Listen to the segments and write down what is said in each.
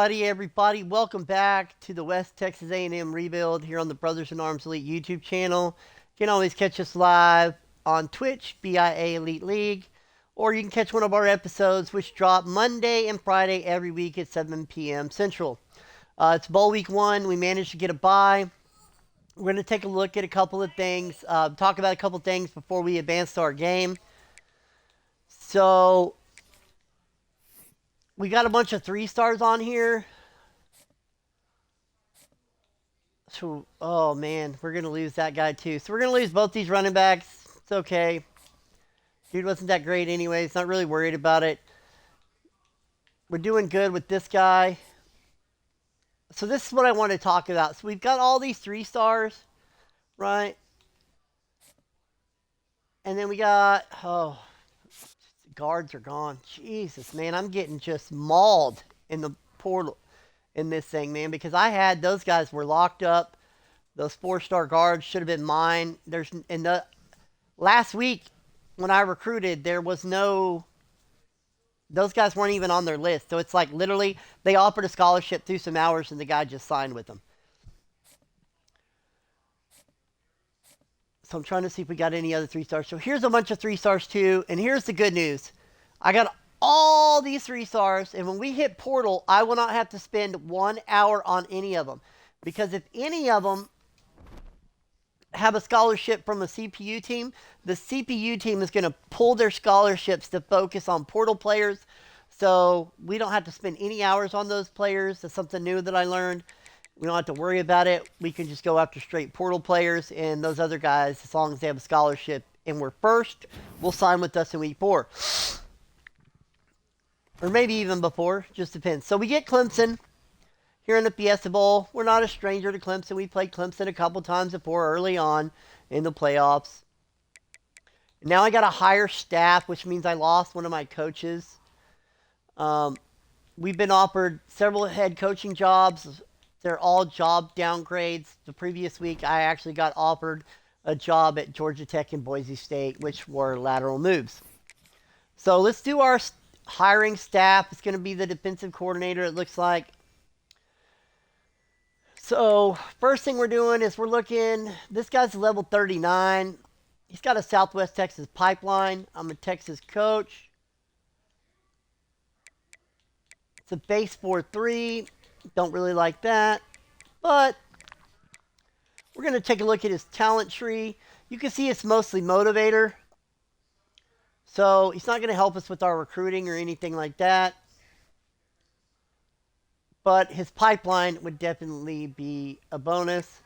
Alrighty, everybody, welcome back to the West Texas A&M Rebuild here on the Brothers in Arms Elite YouTube channel. You can always catch us live on Twitch, B.I.A. Elite League, or you can catch one of our episodes, which drop Monday and Friday every week at 7 p.m. Central. It's Bowl Week 1. We managed to get a bye. We're going to take a look at a couple of things, talk about a couple of things before we advance to our game. So, we got a bunch of 3-stars on here. So, oh man, we're going to lose that guy too. So we're going to lose both these running backs. It's okay. Dude wasn't that great anyways. Not really worried about it. We're doing good with this guy. So this is what I want to talk about. So we've got all these 3-stars, right? And then we got, guards are gone. Jesus, man, I'm getting just mauled in the portal in this thing, man, because I had those guys were locked up. Those 4-star guards should have been mine. In the last week when I recruited, there was no. Those guys weren't even on their list. So it's like literally they offered a scholarship through some hours and the guy just signed with them. So I'm trying to see if we got any other 3-stars. So here's a bunch of 3-stars too. And here's the good news. I got all these 3-stars. And when we hit portal, I will not have to spend 1 hour on any of them. Because if any of them have a scholarship from a CPU team, the CPU team is going to pull their scholarships to focus on portal players. So we don't have to spend any hours on those players. That's something new that I learned. We don't have to worry about it. We can just go after straight portal players, and those other guys, as long as they have a scholarship and we're first, will sign with us in week 4. Or maybe even before, just depends. So we get Clemson here in the Fiesta Bowl. We're not a stranger to Clemson. We played Clemson a couple times before early on in the playoffs. Now I got a higher staff, which means I lost one of my coaches. We've been offered several head coaching jobs. They're all job downgrades. The previous week, I actually got offered a job at Georgia Tech and Boise State, which were lateral moves. So let's do our hiring staff. It's going to be the defensive coordinator, it looks like. So first thing we're doing is we're looking, this guy's level 39. He's got a Southwest Texas pipeline. I'm a Texas coach. It's a base 4.3. Don't really like that. But we're going to take a look at his talent tree. You can see it's mostly motivator. So he's not going to help us with our recruiting or anything like that. But his pipeline would definitely be a bonus.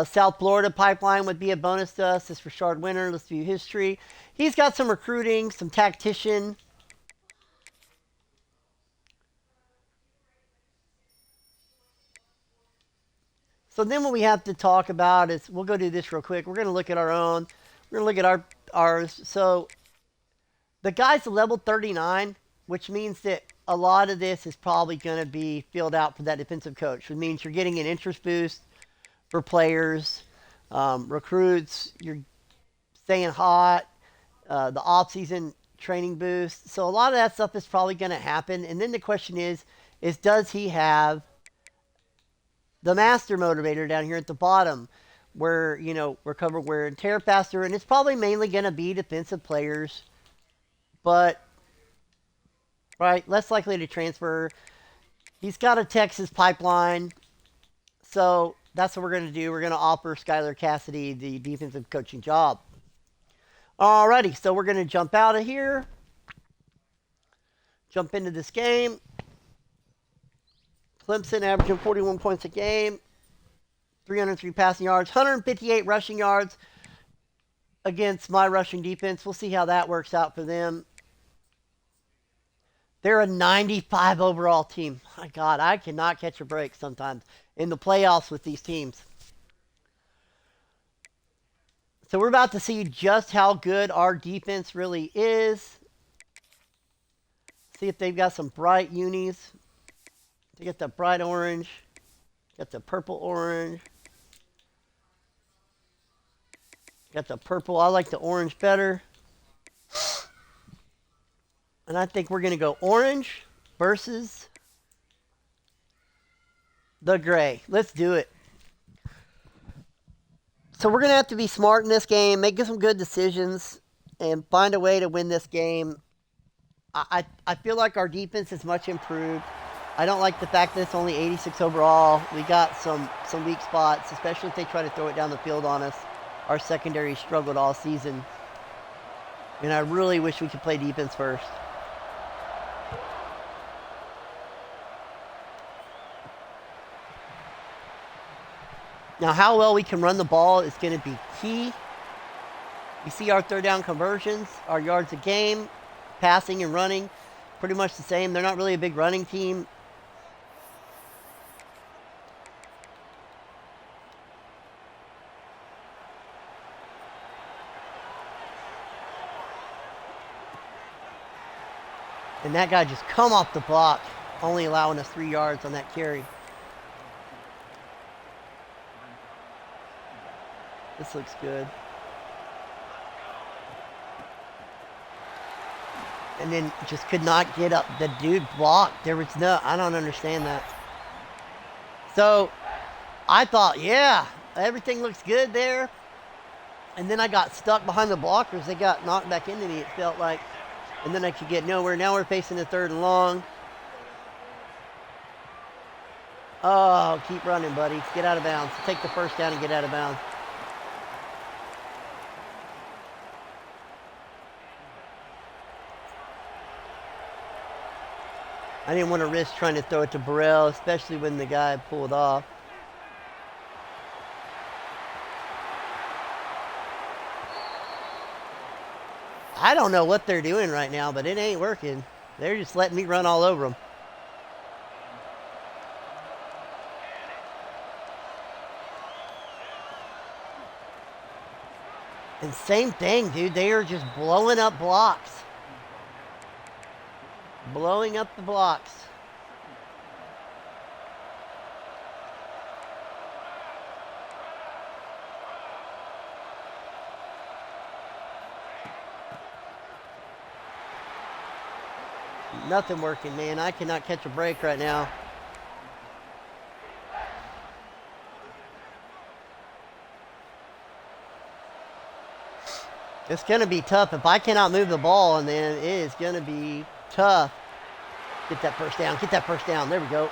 South Florida pipeline would be a bonus to us. This is Rashard Winter. Let's view his tree. He's got some recruiting, some tactician. So then what we have to talk about is, we'll go do this real quick. We're going to look at our own. We're going to look at ours. So the guy's level 39, which means that a lot of this is probably going to be filled out for that defensive coach, which means you're getting an interest boost for players, recruits, you're staying hot, the off-season training boost. So a lot of that stuff is probably going to happen. And then the question is does he have the master motivator down here at the bottom where, you know, we're covered wear and tear faster, and it's probably mainly going to be defensive players, but right, less likely to transfer. He's got a Texas pipeline, so that's what we're going to do. We're going to offer Skylar Cassidy the defensive coaching job. Alrighty, so we're going to jump out of here, jump into this game. Clemson averaging 41 points a game, 303 passing yards, 158 rushing yards against my rushing defense. We'll see how that works out for them. They're a 95 overall team. My God, I cannot catch a break sometimes in the playoffs with these teams. So we're about to see just how good our defense really is. See if they've got some bright unis. They get the bright orange, got the purple orange, got the purple. I like the orange better. And I think we're going to go orange versus The gray. Let's do it. So we're going to have to be smart in this game, make some good decisions, and find a way to win this game. I feel like our defense is much improved. I don't like the fact that it's only 86 overall. We got some weak spots, especially if they try to throw it down the field on us. Our secondary struggled all season. And I really wish we could play defense first. Now, how well we can run the ball is going to be key. You see our third down conversions, our yards a game, passing and running, pretty much the same. They're not really a big running team. And that guy just come off the block, only allowing us 3 yards on that carry. This looks good. And then just could not get up. The dude blocked. There was no, I don't understand that. So I thought, yeah, everything looks good there. And then I got stuck behind the blockers. They got knocked back into me, it felt like. And then I could get nowhere. Now we're facing the 3rd and long. Oh, keep running, buddy. Get out of bounds. Take the first down and get out of bounds. I didn't want to risk trying to throw it to Burrell, especially when the guy pulled off. I don't know what they're doing right now, but it ain't working. They're just letting me run all over them. And same thing, dude. They are just blowing up blocks. Blowing up the blocks. Nothing working, man. I cannot catch a break right now. It's going to be tough. If I cannot move the ball, and then it is going to be tough. Get that first down. Get that first down. There we go.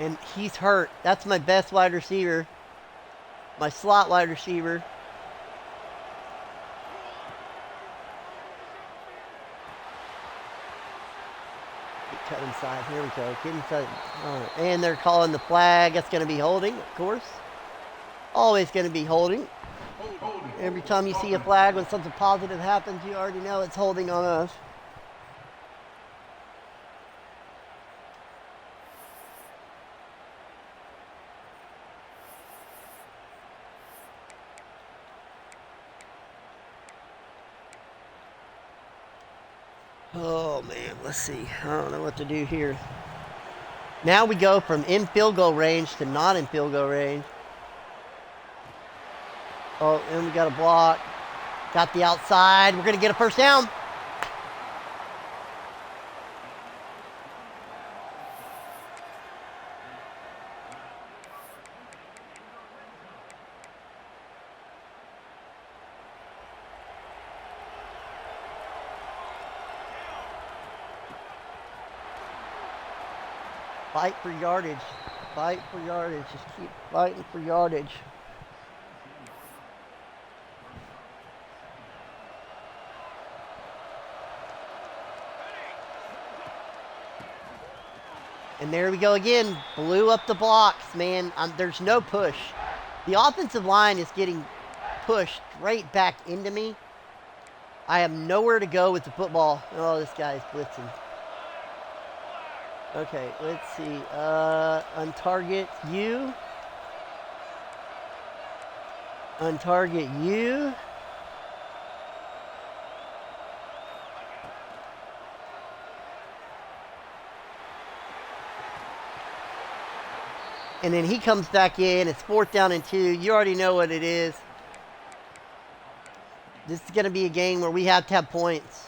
And he's hurt. That's my best wide receiver. My slot wide receiver. Cut inside. Here we go. Get inside. Right. And they're calling the flag. That's going to be holding, of course. Always going to be holding. Every time you see a flag when something positive happens, you already know it's holding on us. Oh, man, let's see. I don't know what to do here. Now we go from in field goal range to not in field goal range. Oh, and we got a block. Got the outside. We're going to get a first down. Fight for yardage. Fight for yardage. Just keep fighting for yardage. And there we go again. Blew up the blocks, man. There's no push. The offensive line is getting pushed right back into me. I have nowhere to go with the football. Oh, this guy's blitzing. Okay, let's see. Untarget you. Untarget you. And then he comes back in. It's 4th down and 2. You already know what it is. This is going to be a game where we have to have points.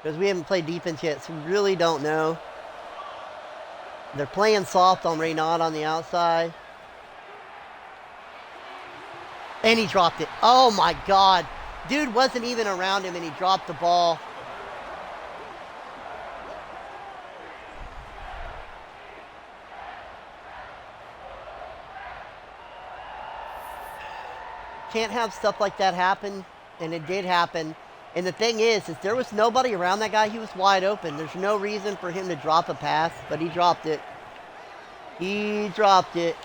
Because we haven't played defense yet, so we really don't know. They're playing soft on Reynard on the outside. And he dropped it. Oh my God. Dude wasn't even around him and he dropped the ball. Can't have stuff like that happen. And it did happen. And the thing is there was nobody around that guy. He was wide open. There's no reason for him to drop a pass, but he dropped it. He dropped it.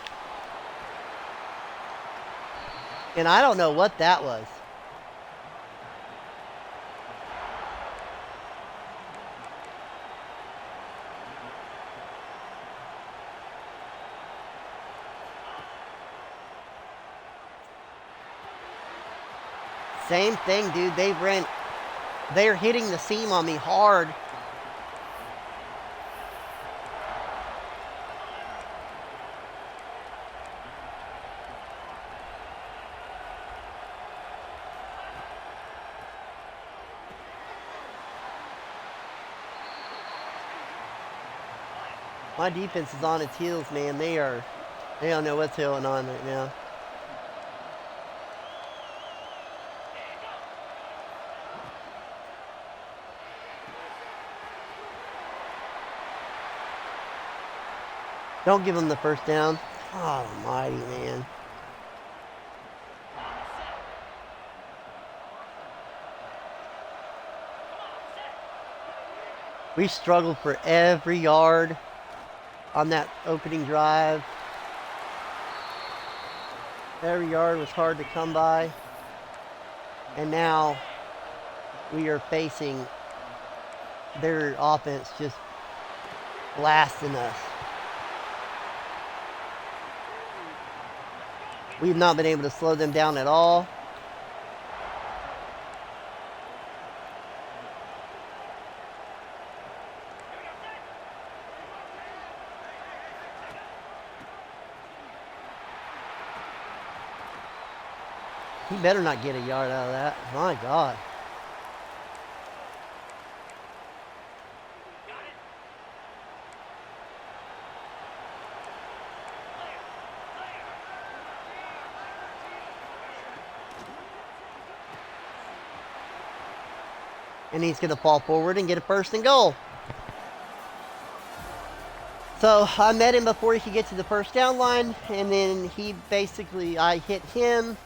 And I don't know what that was. Same thing, dude. They're hitting the seam on me hard. My defense is on its heels, man. They don't know what's going on right now. Don't give them the first down. God almighty, man. We struggled for every yard on that opening drive. Every yard was hard to come by. And now we are facing their offense just blasting us. We've not been able to slow them down at all. He better not get a yard out of that. My God. And he's going to fall forward and get a first and goal. So I met him before he could get to the first down line, and then I hit him.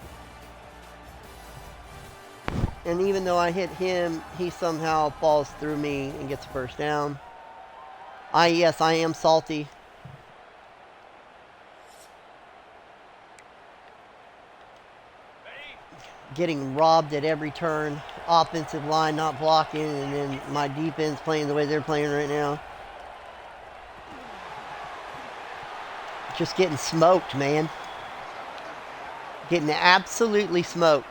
And even though I hit him, he somehow falls through me and gets a first down. Yes, I am salty. Getting robbed at every turn. Offensive line not blocking, and then my defense playing the way they're playing right now. Just getting smoked, man. Getting absolutely smoked.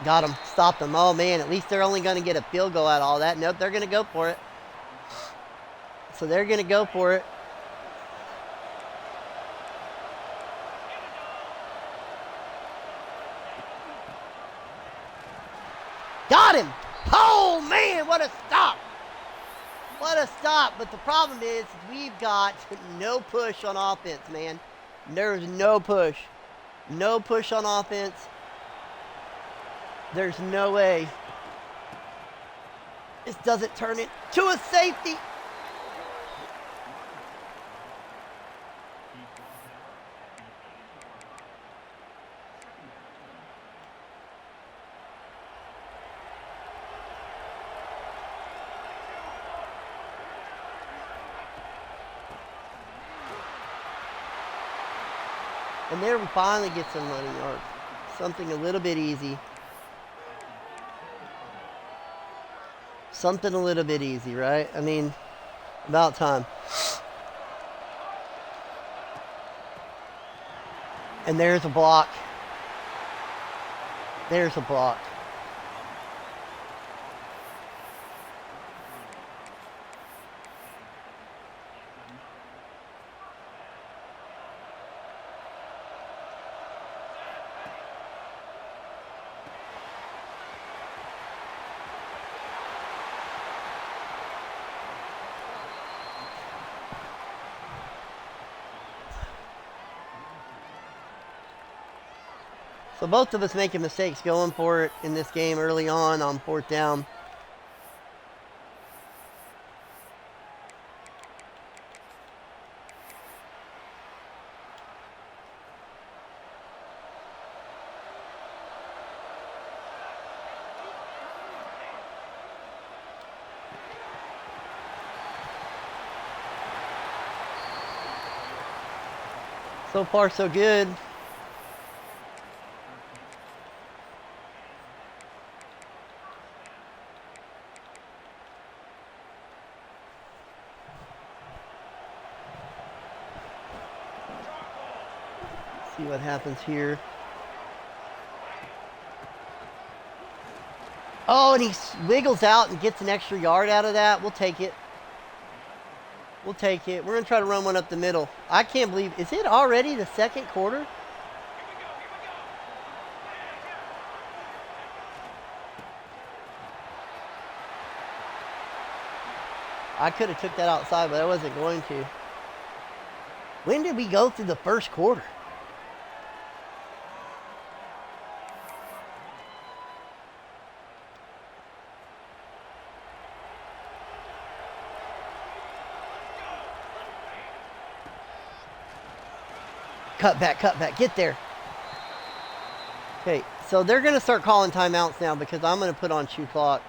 Got him. Stopped him. Oh, man. At least they're only going to get a field goal out of all that. Nope, they're going to go for it. So they're going to go for it. Got him. Oh, man. What a stop. What a stop. But the problem is we've got no push on offense, man. There's no push. No push on offense. There's no way this doesn't turn into a safety. And there we finally get some running yards. Something a little bit easy. Something a little bit easy, right? I mean, about time. And there's a block. There's a block. So both of us making mistakes going for it in this game early on fourth down. So far, so good. See what happens here. Oh, and he wiggles out and gets an extra yard out of that. We'll take it. We'll take it. We're going to try to run one up the middle. I can't believe, is it already the second quarter? I could have took that outside, but I wasn't going to. When did we go through the first quarter? Cut back, get there. Okay, so they're going to start calling timeouts now because I'm going to put on shoe clock.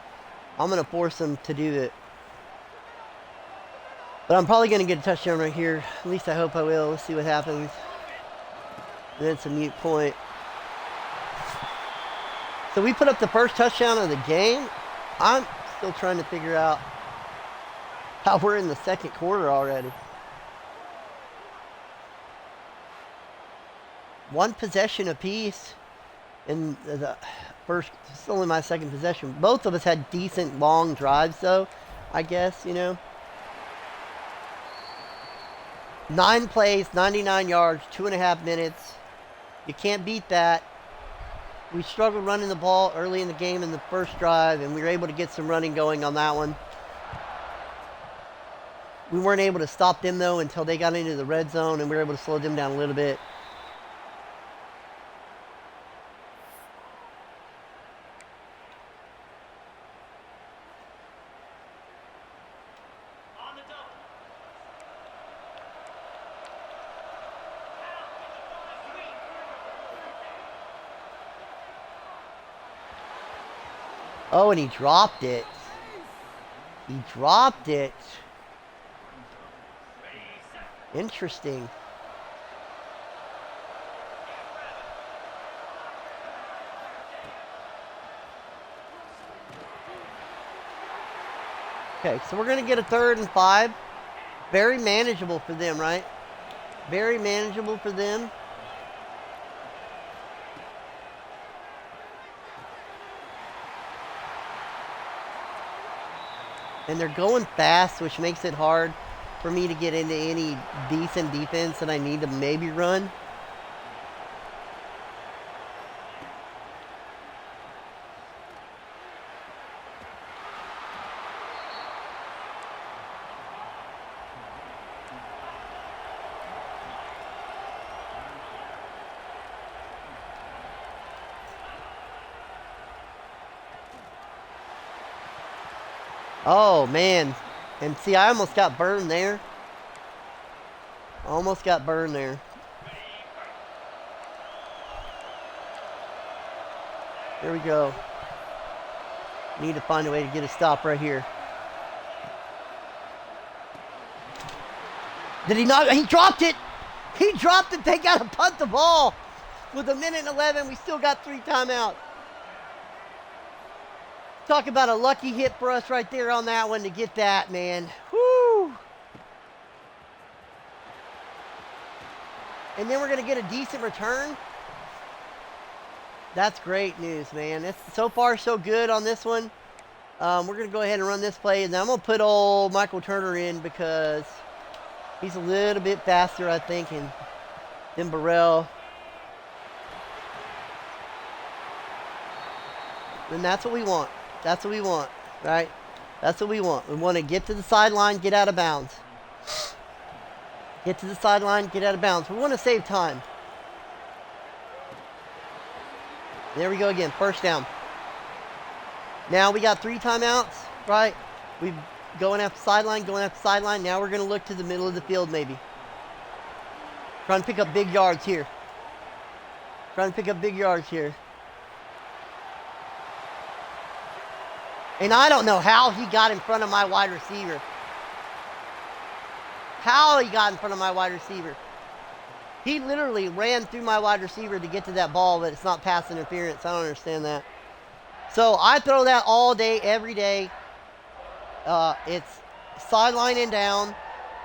I'm going to force them to do it. But I'm probably going to get a touchdown right here. At least I hope I will. Let's see what happens. And then it's a mute point. So we put up the first touchdown of the game. I'm still trying to figure out how we're in the second quarter already. One possession apiece in the first. It's only my second possession. Both of us had decent long drives, though, I guess, you know. 9 plays, 99 yards, 2.5 minutes. You can't beat that. We struggled running the ball early in the game in the first drive, and we were able to get some running going on that one. We weren't able to stop them, though, until they got into the red zone, and we were able to slow them down a little bit. Oh, and he dropped it. He dropped it. Interesting. Okay, so we're going to get a 3rd and 5. Very manageable for them, right? Very manageable for them. And they're going fast, which makes it hard for me to get into any decent defense that I need to maybe run. Oh, man. And see, I almost got burned there. Almost got burned there. Here we go. Need to find a way to get a stop right here. Did he not? He dropped it. He dropped it. They got to punt the ball. With 1:11, we still got 3 timeouts. Talk about a lucky hit for us right there on that one to get that, man. Whoo! and then we're going to get a decent return. That's great news, man. It's so far so good on this one. We're going to go ahead and run this play, and then I'm going to put old Michael Turner in because he's a little bit faster, I think, than Burrell. And that's what we want. That's what we want, right? That's what we want. We want to get to the sideline, get out of bounds. Get to the sideline, get out of bounds. We want to save time. There we go again, first down. Now we got 3 timeouts, right? We going after sideline, going after sideline. Now we're going to look to the middle of the field maybe. Trying to pick up big yards here. Trying to pick up big yards here. And I don't know how he got in front of my wide receiver. How he got in front of my wide receiver. He literally ran through my wide receiver to get to that ball, but it's not pass interference. I don't understand that. So I throw that all day, every day. It's sideline and down.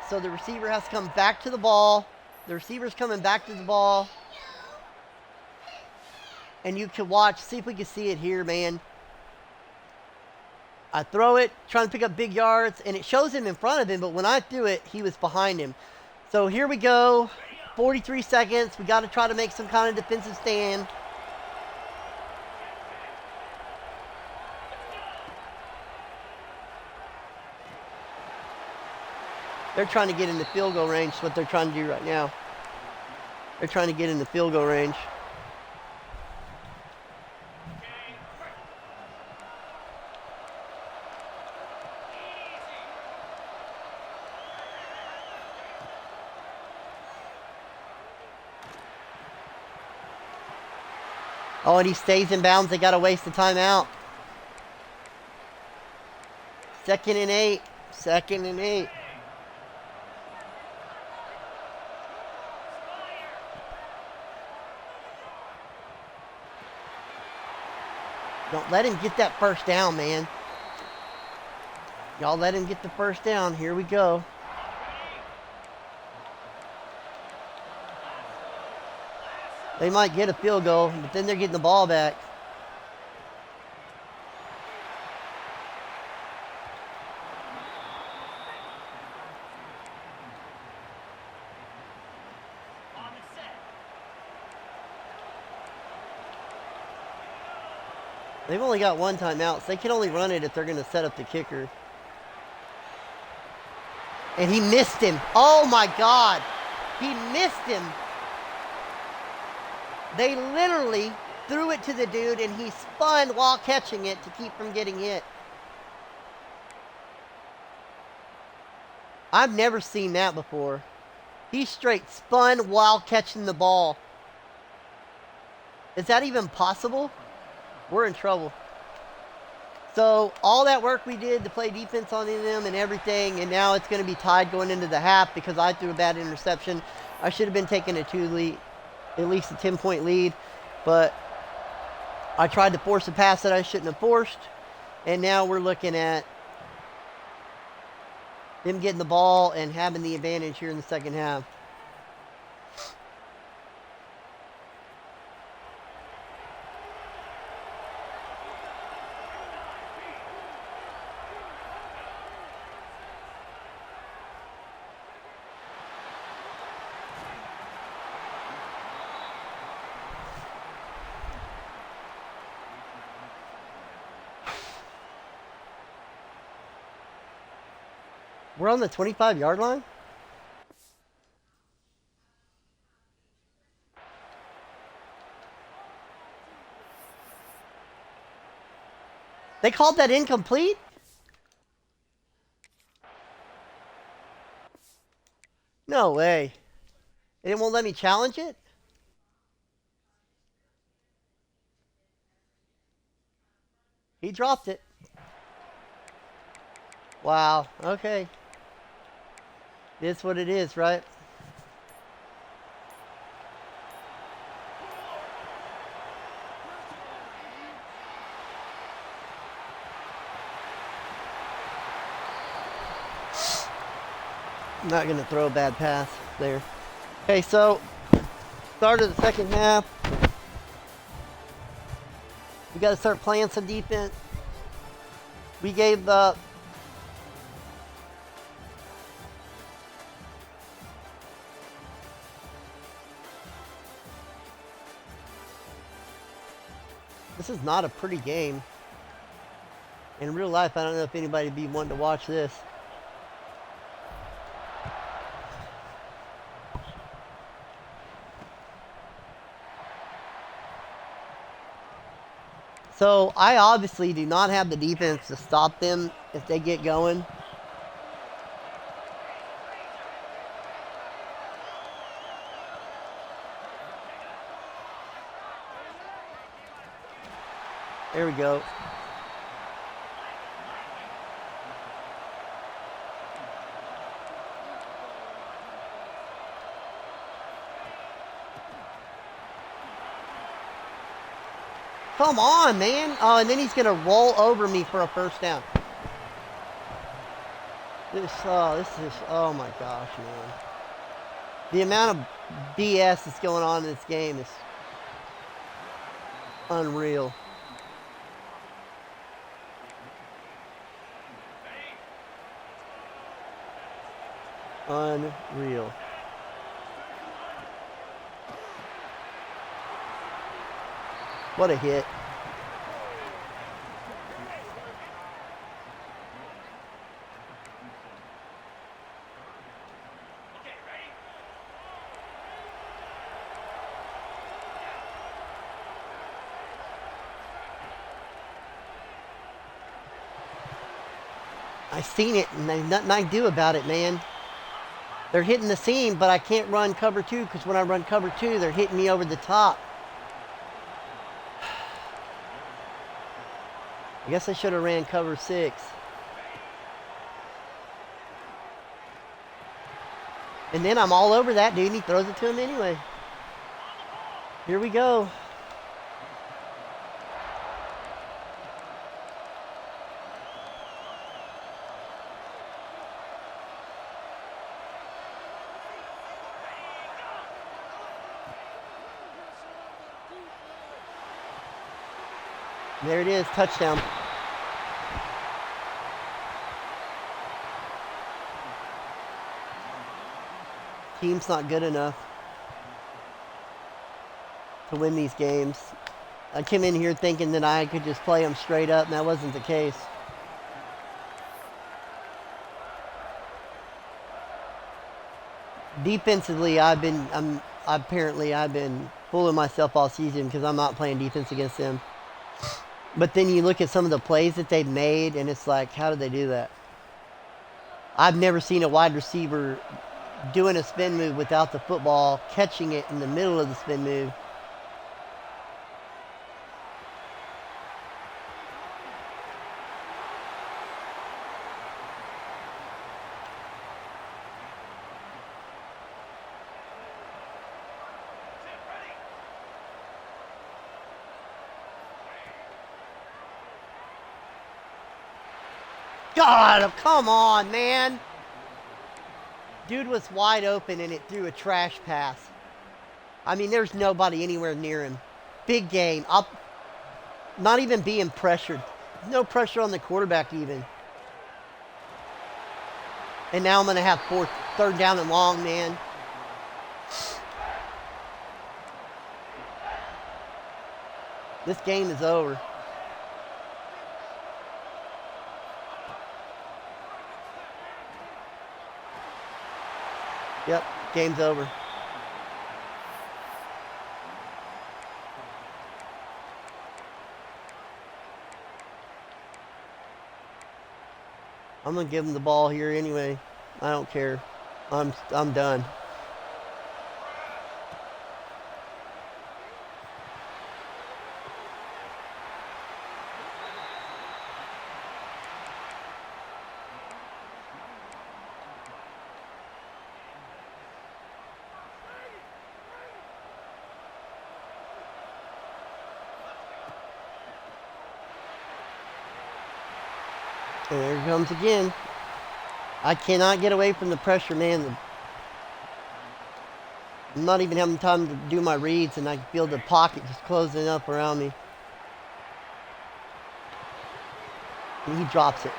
So the receiver has to come back to the ball. The receiver's coming back to the ball. And you can watch, see if we can see it here, man. I throw it, trying to pick up big yards, and it shows him in front of him, but when I threw it, he was behind him. So here we go, 43 seconds. We got to try to make some kind of defensive stand. They're trying to get in the field goal range. That's what they're trying to do right now. They're trying to get in the field goal range. Oh, and he stays in bounds. They got to waste the timeout. 2nd and 8. 2nd and 8. Don't let him get that first down, man. Y'all let him get the first down. Here we go. They might get a field goal, but then they're getting the ball back. They've only got 1 timeout, so they can only run it if they're going to set up the kicker. And he missed him. Oh, my God. He missed him. They literally threw it to the dude, and he spun while catching it to keep from getting hit. I've never seen that before. He straight spun while catching the ball. Is that even possible? We're in trouble. So all that work we did to play defense on them and everything, and now it's going to be tied going into the half because I threw a bad interception. I should have been taking a 2 lead, at least a 10-point lead, but I tried to force a pass that I shouldn't have forced, and now we're looking at them getting the ball and having the advantage here in the second half. We're on the 25-yard line? They called that incomplete? No way. And it won't let me challenge it? He dropped it. Wow. Okay. It's what it is, right? I'm not going to throw a bad pass there. Okay, so Start of the second half. We got to start playing some defense. We gave up. This is not a pretty game. In real life, I don't know if anybody would be wanting to watch this. So I obviously do not have the defense to stop them if they get going. There we go. Come on, man. Oh, and then he's going to roll over me for a first down. This is, oh my gosh, man. The amount of BS that's going on in this game is unreal. Unreal. What a hit. I seen it, and there's nothing I can do about it, man. They're hitting the seam, but I can't run cover two, because when I run cover two, they're hitting me over the top. I guess I should have ran cover 6. And then I'm all over that dude, and he throws it to him anyway. Here we go. There it is, touchdown. Team's not good enough to win these games. I came in here thinking that I could just play them straight up, and that wasn't the case. Defensively, I've been fooling myself all season because I'm not playing defense against them. But then you look at some of the plays that they've made, and it's like, how did they do that? I've never seen a wide receiver doing a spin move without the football, catching it in the middle of the spin move. God, come on, man. Dude was wide open and it threw a trash pass. I mean, there's nobody anywhere near him. Big game. Not even being pressured. No pressure on the quarterback even. And now I'm going to have third down and long, man. This game is over. Yep, game's over. I'm gonna give him the ball here anyway. I don't care. I'm done. And there it comes again. I cannot get away from the pressure, man. I'm not even having time to do my reads, and I feel the pocket just closing up around me. And he drops it.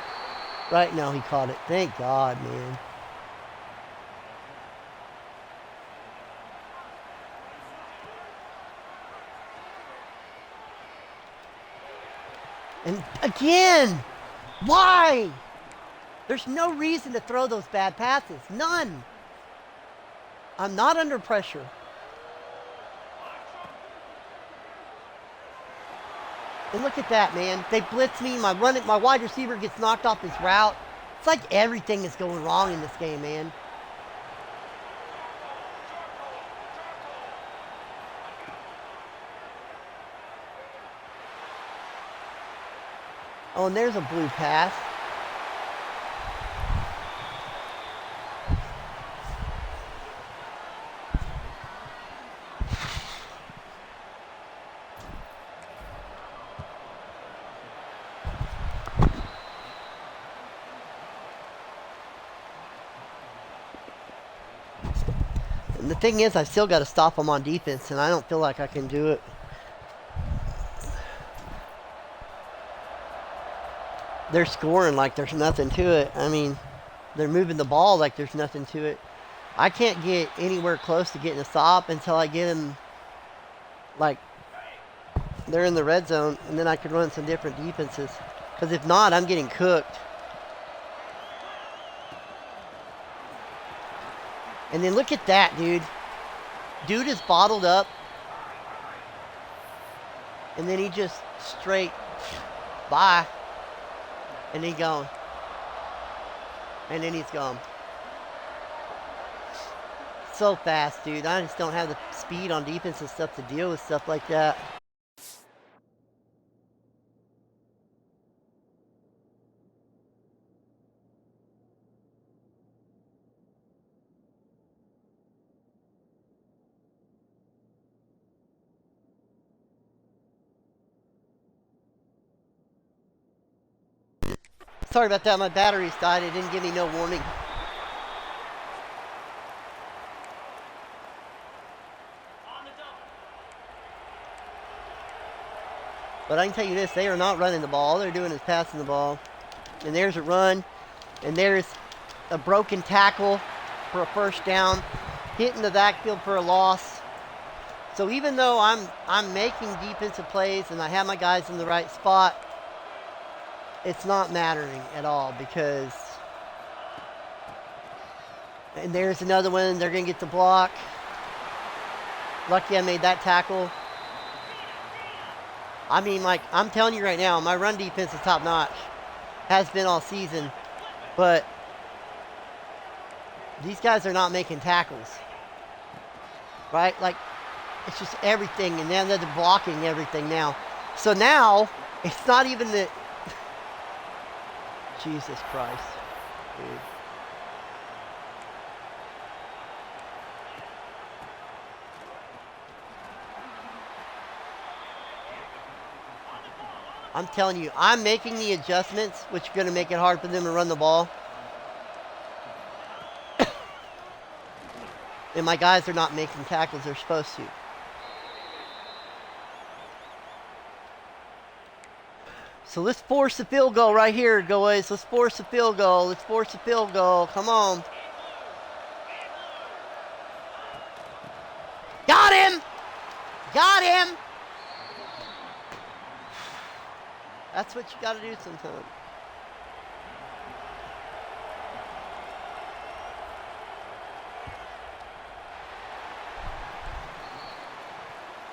Right now, he caught it. Thank God, man. And again, why? There's no reason to throw those bad passes. None. I'm not under pressure. And look at that, man. They blitz me. My wide receiver gets knocked off his route. It's like everything is going wrong in this game, man. Oh, and there's a blue pass. And the thing is, I still got to stop them on defense, and I don't feel like I can do it. They're scoring like there's nothing to it. I mean, they're moving the ball like there's nothing to it. I can't get anywhere close to getting a stop until I get them, like, they're in the red zone, and then I could run some different defenses. Because if not, I'm getting cooked. And then look at that, dude. Dude is bottled up. And then he just straight, bye. And he's gone. And then he's gone. So fast, dude. I just don't have the speed on defense and stuff to deal with stuff like that. Sorry about that. My batteries died. It didn't give me no warning. But I can tell you this, they are not running the ball. All they're doing is passing the ball. And there's a run. And there's a broken tackle for a first down. Hitting the backfield for a loss. So even though I'm making defensive plays and I have my guys in the right spot, it's not mattering at all because... And there's another one. They're going to get the block. Lucky I made that tackle. I mean, like, I'm telling you right now, my run defense is top notch. Has been all season. But these guys are not making tackles. Right? Like, it's just everything. And then they're blocking everything now. So now, it's not even the... Jesus Christ. Dude. I'm telling you, I'm making the adjustments, which are going to make it hard for them to run the ball. And my guys are not making tackles they're supposed to. So let's force the field goal right here, guys. Let's force the field goal. Let's force the field goal. Come on. Got him! Got him! That's what you got to do sometimes.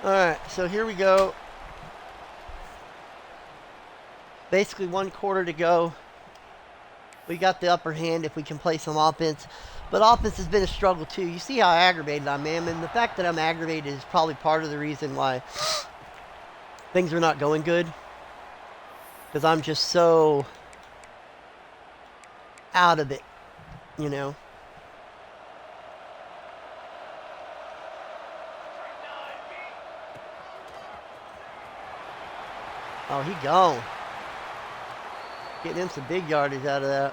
All right, so here we go. Basically 1 quarter to go. We got the upper hand if we can play some offense. But offense has been a struggle too. You see how aggravated I am. And the fact that I'm aggravated is probably part of the reason why things are not going good. Because I'm just so out of it, you know. Oh, he gone. Getting him some big yardage out of that.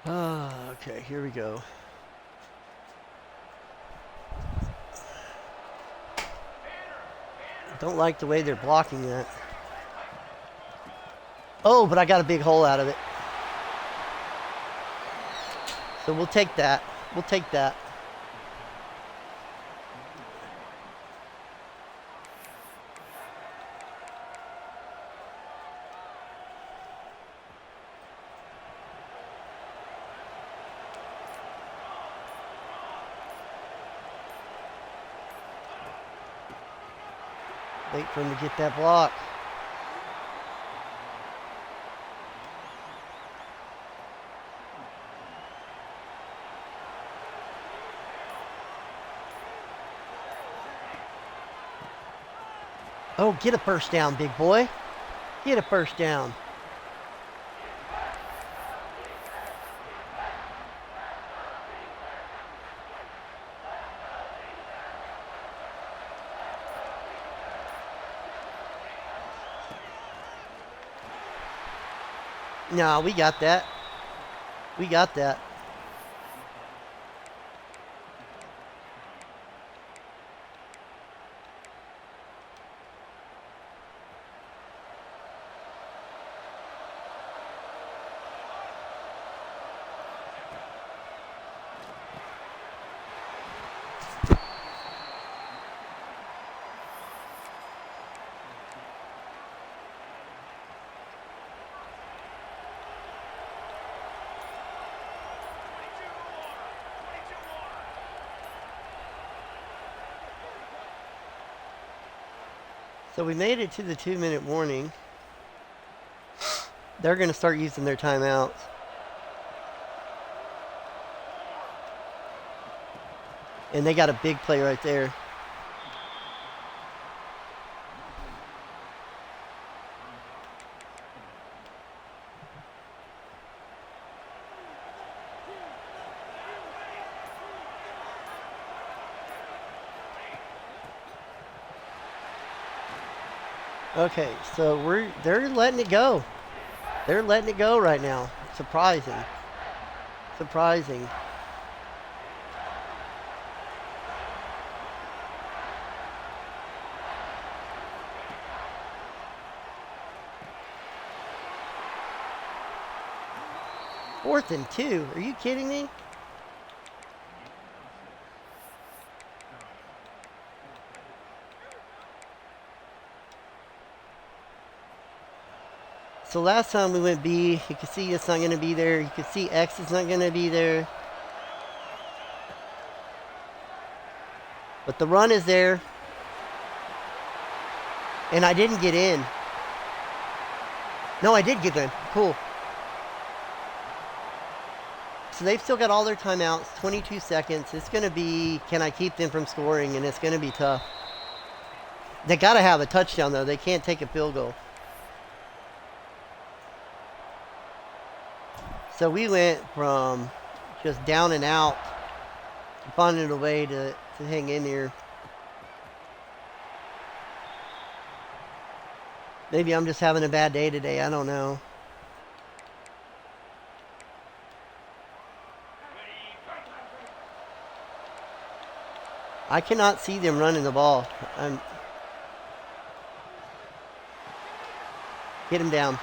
Okay, here we go. Don't like the way they're blocking that. Oh, but I got a big hole out of it. So we'll take that. We'll take that. Wait for him to get that block. Oh, get a first down, big boy. Get a first down. No, we got that. We got that. So we made it to the 2-minute warning. They're going to start using their timeouts. And they got a big play right there. Okay, so they're letting it go. They're letting it go right now. Surprising. Surprising. Fourth and 2. Are you kidding me? So last time we went B, you can see it's not going to be there. You can see X is not going to be there. But the run is there. And I didn't get in. No, I did get in. Cool. So they've still got all their timeouts, 22 seconds. It's going to be, can I keep them from scoring? And it's going to be tough. They got to have a touchdown, though. They can't take a field goal. So we went from just down and out, finding a way to hang in here. Maybe I'm just having a bad day today. I don't know. I cannot see them running the ball. Get him down.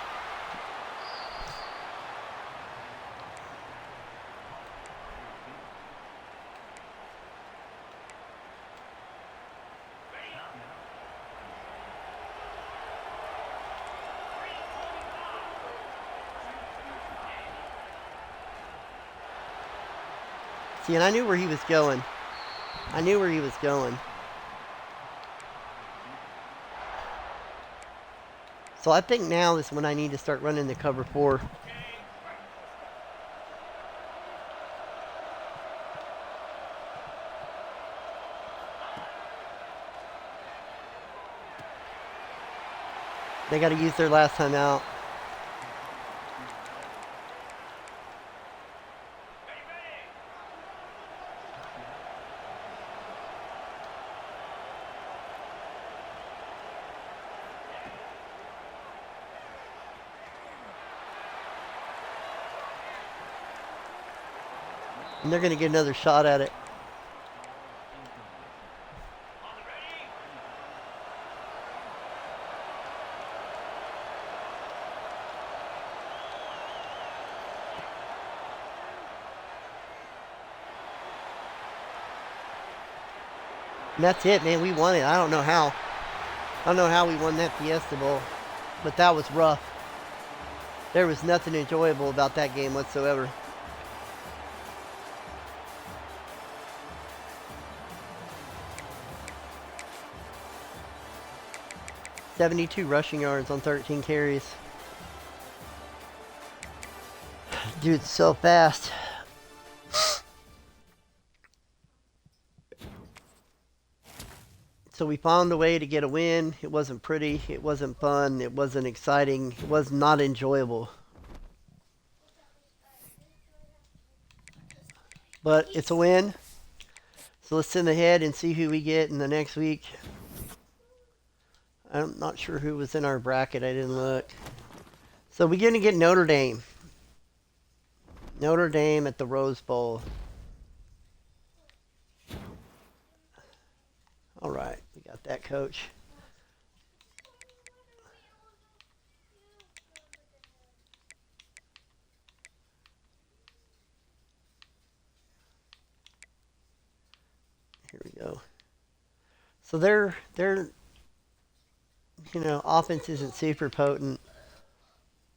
See, and I knew where he was going. I knew where he was going. So I think now is when I need to start running the cover 4. They got to use their last time out. And they're going to get another shot at it. And that's it, man. We won it. I don't know how. I don't know how we won that Fiesta Bowl, but that was rough. There was nothing enjoyable about that game whatsoever. $72 rushing yards on 13 carries. Dude, so fast. So we found a way to get a win. It wasn't pretty. It wasn't fun. It wasn't exciting. It was not enjoyable. But it's a win. So let's send ahead and see who we get in the next week. I'm not sure who was in our bracket. I didn't look. So we're going to get Notre Dame. Notre Dame at the Rose Bowl. All right. We got that, coach. Here we go. So their offense isn't super potent,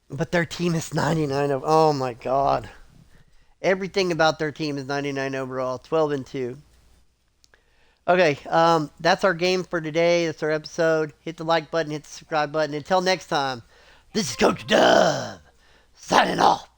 but their team is 99 of. Oh my God. Everything about their team is 99 overall, 12-2. Okay, that's our game for today. That's our episode. Hit the like button, hit the subscribe button. Until next time, this is Coach Dub signing off.